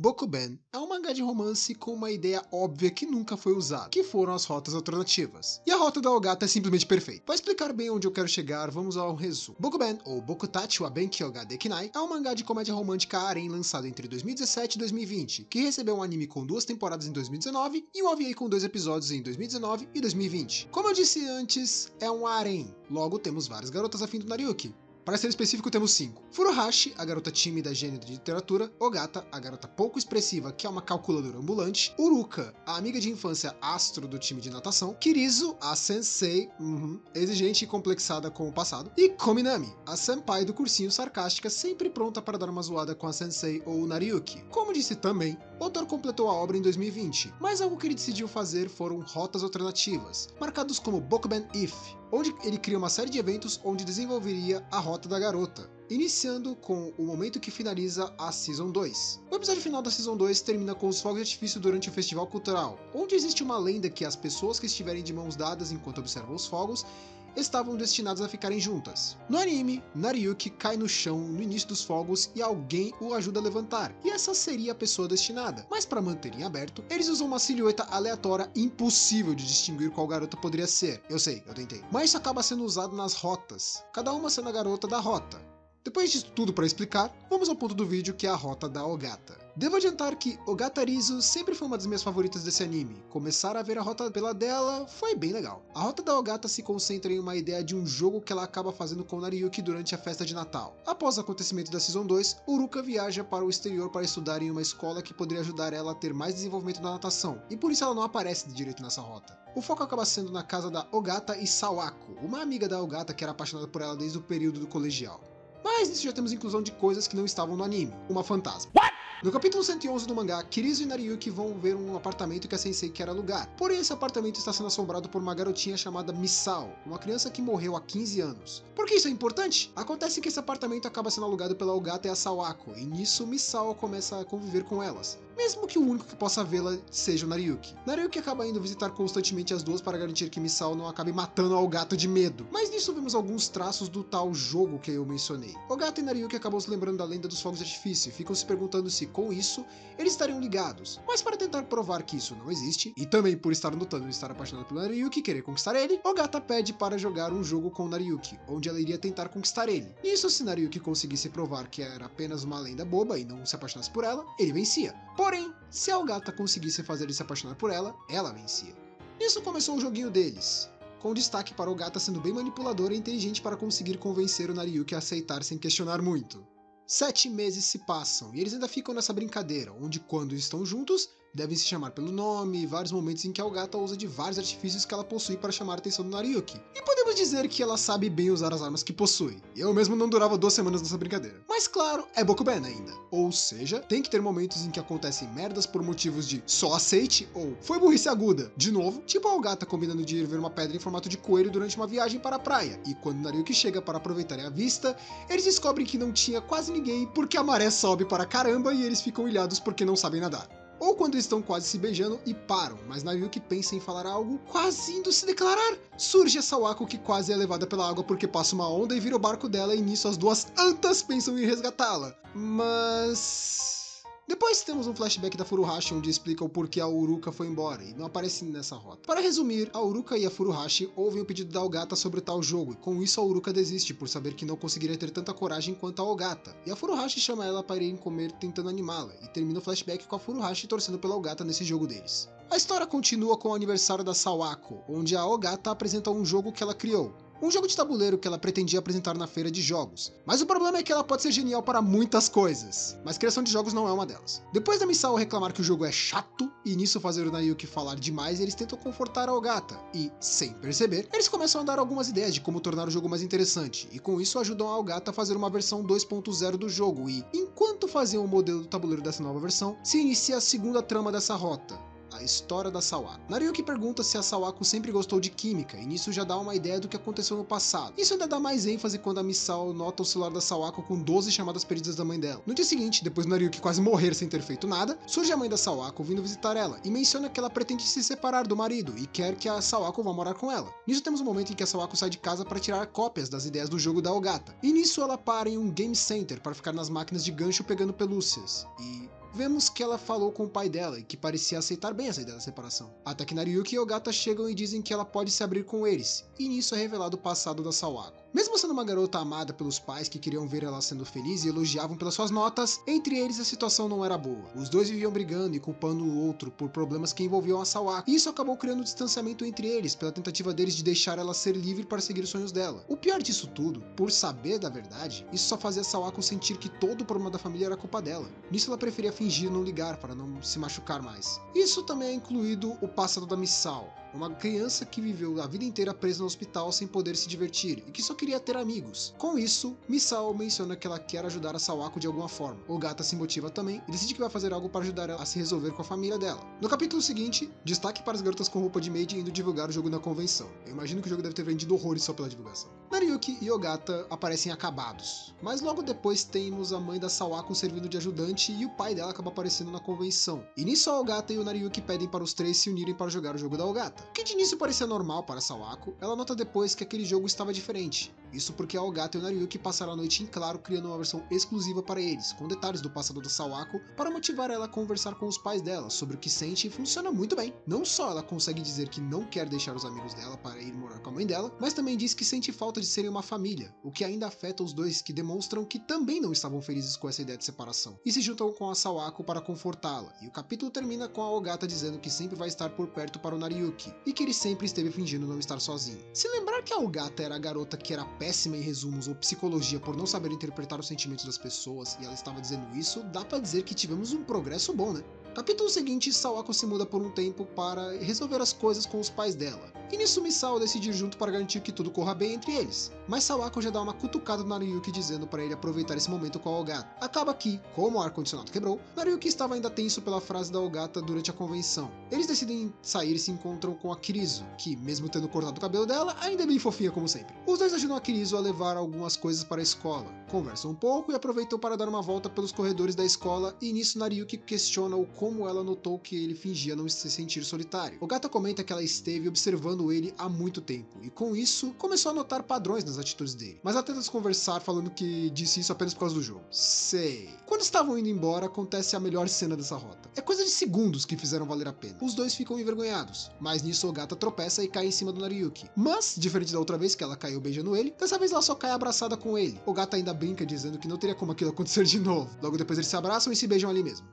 Bokuben é um mangá de romance com uma ideia óbvia que nunca foi usada, que foram as rotas alternativas. E a rota da Ogata é simplesmente perfeita. Para explicar bem onde eu quero chegar, vamos ao resumo. Bokuben, ou Bokutachi wa Benkyo ga Dekinai, é um mangá de comédia romântica harem lançado entre 2017 e 2020, que recebeu um anime com 2 temporadas em 2019 e um OVA com 2 episódios em 2019 e 2020. Como eu disse antes, é um harem, logo temos várias garotas afim do Nariyuki. Para ser específico, temos 5. Furuhashi, a garota tímida gênero de literatura. Ogata, a garota pouco expressiva, que é uma calculadora ambulante. Uruka, a amiga de infância astro do time de natação. Kirizu, a sensei, exigente e complexada com o passado. E Kominami, a senpai do cursinho sarcástica, sempre pronta para dar uma zoada com a sensei ou o Nariyuki. Como disse também, o autor completou a obra em 2020, mas algo que ele decidiu fazer foram rotas alternativas, marcados como Bokuben If, onde ele cria uma série de eventos onde desenvolveria a rota da garota, iniciando com o momento que finaliza a Season 2. O episódio final da Season 2 termina com os fogos de artifício durante o festival cultural, onde existe uma lenda que as pessoas que estiverem de mãos dadas enquanto observam os fogos estavam destinadas a ficarem juntas. No anime, Nariyuki cai no chão no início dos fogos e alguém o ajuda a levantar, e essa seria a pessoa destinada. Mas para manter em aberto, eles usam uma silhueta aleatória impossível de distinguir qual garota poderia ser. Eu sei, eu tentei. Mas isso acaba sendo usado nas rotas, cada uma sendo a garota da rota. Depois disso tudo para explicar, vamos ao ponto do vídeo, que é a rota da Ogata. Devo adiantar que Ogata Rizu sempre foi uma das minhas favoritas desse anime. Começar a ver a rota pela dela foi bem legal. A rota da Ogata se concentra em uma ideia de um jogo que ela acaba fazendo com Nariyuki durante a festa de Natal. Após o acontecimento da Season 2, Uruka viaja para o exterior para estudar em uma escola que poderia ajudar ela a ter mais desenvolvimento na natação, e por isso ela não aparece de direito nessa rota. O foco acaba sendo na casa da Ogata e Sawako, uma amiga da Ogata que era apaixonada por ela desde o período do colegial. Mas nisso já temos inclusão de coisas que não estavam no anime, uma fantasma. No capítulo 111 do mangá, Kirizu e Nariyuki vão ver um apartamento que a sensei quer alugar. Porém, esse apartamento está sendo assombrado por uma garotinha chamada Misao, uma criança que morreu há 15 anos. Por que isso é importante? Acontece que esse apartamento acaba sendo alugado pela Ogata e a Sawako, e nisso Misao começa a conviver com elas, mesmo que o único que possa vê-la seja o Nariyuki. Nariyuki acaba indo visitar constantemente as duas para garantir que Misao não acabe matando a Ogata de medo. Mas nisso vemos alguns traços do tal jogo que eu mencionei. Ogata e Nariyuki acabam se lembrando da lenda dos fogos de artifício e ficam se perguntando se, com isso, eles estariam ligados. Mas para tentar provar que isso não existe, e também por estar notando estar apaixonado pelo Nariyuki e querer conquistar ele, Ogata pede para jogar um jogo com o Nariyuki, onde ela iria tentar conquistar ele. Nisso, se Nariyuki conseguisse provar que era apenas uma lenda boba e não se apaixonasse por ela, ele vencia. Porém, se a Ogata conseguisse fazer ele se apaixonar por ela, ela vencia. Nisso começou o joguinho deles, com destaque para Ogata sendo bem manipuladora e inteligente para conseguir convencer o Nariyuki a aceitar sem questionar muito. 7 meses se passam e eles ainda ficam nessa brincadeira, onde quando estão juntos, devem se chamar pelo nome, e vários momentos em que a Ogata usa de vários artifícios que ela possui para chamar a atenção do Nariyuki. E podemos dizer que ela sabe bem usar as armas que possui. Eu mesmo não durava 2 semanas nessa brincadeira. Mas claro, é Bokuben ainda. Ou seja, tem que ter momentos em que acontecem merdas por motivos de só aceite ou foi burrice aguda. De novo, tipo a Ogata combinando de ir ver uma pedra em formato de coelho durante uma viagem para a praia. E quando o Nariyuki chega para aproveitar a vista, eles descobrem que não tinha quase ninguém porque a maré sobe para caramba e eles ficam ilhados porque não sabem nadar. Ou quando eles estão quase se beijando e param, mas Nariyuki pensa em falar algo, quase indo se declarar. Surge a Sawako, que quase é levada pela água porque passa uma onda e vira o barco dela, e nisso as duas antas pensam em resgatá-la. Mas depois temos um flashback da Furuhashi onde explica o porquê a Uruka foi embora e não aparece nessa rota. Para resumir, a Uruka e a Furuhashi ouvem o pedido da Ogata sobre o tal jogo, e com isso a Uruka desiste por saber que não conseguiria ter tanta coragem quanto a Ogata. E a Furuhashi chama ela para irem comer tentando animá-la, e termina o flashback com a Furuhashi torcendo pela Ogata nesse jogo deles. A história continua com o aniversário da Sawako, onde a Ogata apresenta um jogo que ela criou. Um jogo de tabuleiro que ela pretendia apresentar na feira de jogos. Mas o problema é que ela pode ser genial para muitas coisas, mas criação de jogos não é uma delas. Depois da Misao reclamar que o jogo é chato, e nisso fazer o Nariyuki falar demais, eles tentam confortar a Ogata, e, sem perceber, eles começam a dar algumas ideias de como tornar o jogo mais interessante, e com isso ajudam a Ogata a fazer uma versão 2.0 do jogo, e, enquanto faziam o modelo do tabuleiro dessa nova versão, se inicia a segunda trama dessa rota, a história da Sawako. Nariyuki pergunta se a Sawako sempre gostou de química, e nisso já dá uma ideia do que aconteceu no passado. Isso ainda dá mais ênfase quando a Misao nota o celular da Sawako com 12 chamadas perdidas da mãe dela. No dia seguinte, depois do Nariyuki quase morrer sem ter feito nada, surge a mãe da Sawako vindo visitar ela, e menciona que ela pretende se separar do marido, e quer que a Sawako vá morar com ela. Nisso temos um momento em que a Sawako sai de casa para tirar cópias das ideias do jogo da Ogata, e nisso ela para em um game center para ficar nas máquinas de gancho pegando pelúcias, e vemos que ela falou com o pai dela e que parecia aceitar bem essa ideia da separação. Até que Nariyuki e Ogata chegam e dizem que ela pode se abrir com eles, e nisso é revelado o passado da Sawako. Mesmo sendo uma garota amada pelos pais que queriam ver ela sendo feliz e elogiavam pelas suas notas, entre eles a situação não era boa. Os dois viviam brigando e culpando o outro por problemas que envolviam a Sawako, e isso acabou criando um distanciamento entre eles, pela tentativa deles de deixar ela ser livre para seguir os sonhos dela. O pior disso tudo, por saber da verdade, isso só fazia a Sawako sentir que todo o problema da família era culpa dela. Nisso ela preferia fingir não ligar para não se machucar mais. Isso também é incluído o passado da Misao, uma criança que viveu a vida inteira presa no hospital sem poder se divertir e que só queria ter amigos. Com isso, Misao menciona que ela quer ajudar a Sawako de alguma forma. Ogata se motiva também e decide que vai fazer algo para ajudar ela a se resolver com a família dela. No capítulo seguinte, destaque para as garotas com roupa de maid indo divulgar o jogo na convenção. Eu imagino que o jogo deve ter vendido horrores só pela divulgação. Nariyuki e Ogata aparecem acabados, mas logo depois temos a mãe da Sawako servindo de ajudante e o pai dela acaba aparecendo na convenção. E nisso a Ogata e o Nariyuki pedem para os três se unirem para jogar o jogo da Ogata. O que de início parecia normal para Sawako, ela nota depois que aquele jogo estava diferente. Isso porque a Ogata e o Nariyuki passaram a noite em claro criando uma versão exclusiva para eles, com detalhes do passado da Sawako, para motivar ela a conversar com os pais dela sobre o que sente e funciona muito bem. Não só ela consegue dizer que não quer deixar os amigos dela para ir morar com a mãe dela, mas também diz que sente falta de serem uma família, o que ainda afeta os dois que demonstram que também não estavam felizes com essa ideia de separação, e se juntam com a Sawako para confortá-la, e o capítulo termina com a Ogata dizendo que sempre vai estar por perto para o Nariyuki, e que ele sempre esteve fingindo não estar sozinho. Se lembrar que a Ogata era a garota que era péssima em resumos ou psicologia por não saber interpretar os sentimentos das pessoas, e ela estava dizendo isso, dá pra dizer que tivemos um progresso bom, né? Capítulo seguinte, Sawako se muda por um tempo para resolver as coisas com os pais dela. E nisso Misao decide ir junto para garantir que tudo corra bem entre eles. Mas Sawako já dá uma cutucada no Nariyuki dizendo para ele aproveitar esse momento com a Ogata. Acaba que, como o ar-condicionado quebrou, Nariyuki estava ainda tenso pela frase da Ogata durante a convenção. Eles decidem sair e se encontram com a Kirizo, que, mesmo tendo cortado o cabelo dela, ainda é bem fofinha como sempre. Os dois ajudam a Kirizo a levar algumas coisas para a escola, conversam um pouco e aproveitam para dar uma volta pelos corredores da escola, e nisso Nariyuki questiona o como ela notou que ele fingia não se sentir solitário. Ogata comenta que ela esteve observando ele há muito tempo, e com isso começou a notar padrões nas atitudes dele. Mas ela tenta conversar falando que disse isso apenas por causa do jogo. Sei. Quando estavam indo embora, acontece a melhor cena dessa rota. É coisa de segundos que fizeram valer a pena. Os dois ficam envergonhados, mas nisso Ogata tropeça e cai em cima do Nariyuki. Mas, diferente da outra vez que ela caiu beijando ele, dessa vez ela só cai abraçada com ele. Ogata ainda brinca dizendo que não teria como aquilo acontecer de novo. Logo depois eles se abraçam e se beijam ali mesmo.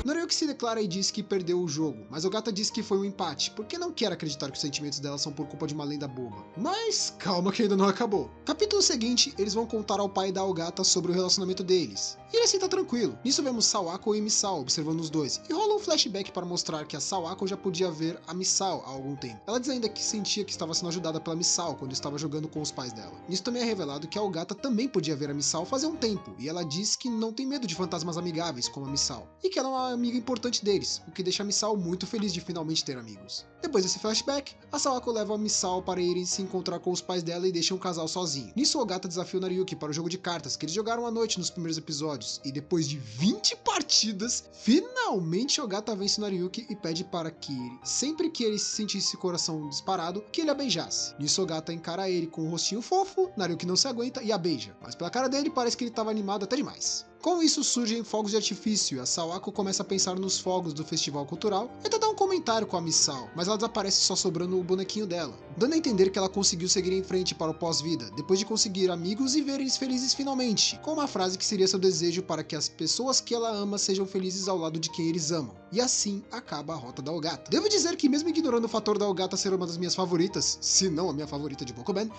Nariyuki se declara e diz que perdeu o jogo, mas Ogata diz que foi um empate, porque não quer acreditar que os sentimentos dela são por culpa de uma lenda boba. Mas calma que ainda não acabou. Capítulo seguinte, eles vão contar ao pai da Ogata sobre o relacionamento deles. E ele assim tá tranquilo. Nisso vemos Sawako e Misao observando os dois, e rola um flashback para mostrar que a Sawako já podia ver a Misao há algum tempo. Ela diz ainda que sentia que estava sendo ajudada pela Misao quando estava jogando com os pais dela. Nisso também é revelado que a Ogata também podia ver a Misao fazia um tempo, e ela diz que não tem medo de fantasmas amigáveis como a Misao, e que ela é uma amiga importante deles, o que deixa a Misao muito feliz de finalmente ter amigos. Depois desse flashback, a Sawako leva a Misao para irem se encontrar com os pais dela e deixa o casal sozinho. Nisso Ogata desafia o Nariyuki para o jogo de cartas que eles jogaram à noite nos primeiros episódios, e depois de 20 partidas, finalmente Ogata vence o Nariyuki e pede para que, sempre que ele sentisse o coração disparado, que ele a beijasse. Nisso Ogata encara ele com um rostinho fofo, Nariyuki não se aguenta e a beija, mas pela cara dele parece que ele estava animado até demais. Com isso surgem fogos de artifício e a Sawako começa a pensar nos fogos do festival cultural e até dá um comentário com a Misao, mas ela desaparece só sobrando o bonequinho dela, dando a entender que ela conseguiu seguir em frente para o pós-vida, depois de conseguir amigos e ver eles felizes finalmente, com uma frase que seria seu desejo para que as pessoas que ela ama sejam felizes ao lado de quem eles amam. E assim acaba a rota da Ogata. Devo dizer que mesmo ignorando o fator da Ogata ser uma das minhas favoritas, se não a minha favorita de Bokuben,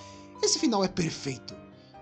esse final é perfeito.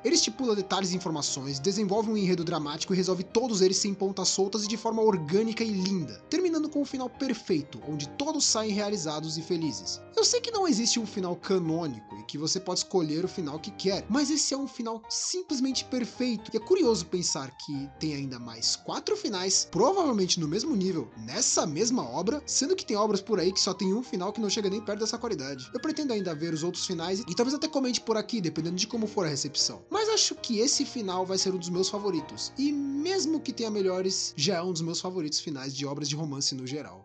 Ele estipula detalhes e informações, desenvolve um enredo dramático e resolve todos eles sem pontas soltas e de forma orgânica e linda, terminando com um final perfeito, onde todos saem realizados e felizes. Eu sei que não existe um final canônico e que você pode escolher o final que quer, mas esse é um final simplesmente perfeito, e é curioso pensar que tem ainda mais 4 finais, provavelmente no mesmo nível, nessa mesma obra, sendo que tem obras por aí que só tem um final que não chega nem perto dessa qualidade. Eu pretendo ainda ver os outros finais e talvez até comente por aqui, dependendo de como for a recepção. Mas acho que esse final vai ser um dos meus favoritos, e mesmo que tenha melhores, já é um dos meus favoritos finais de obras de romance no geral.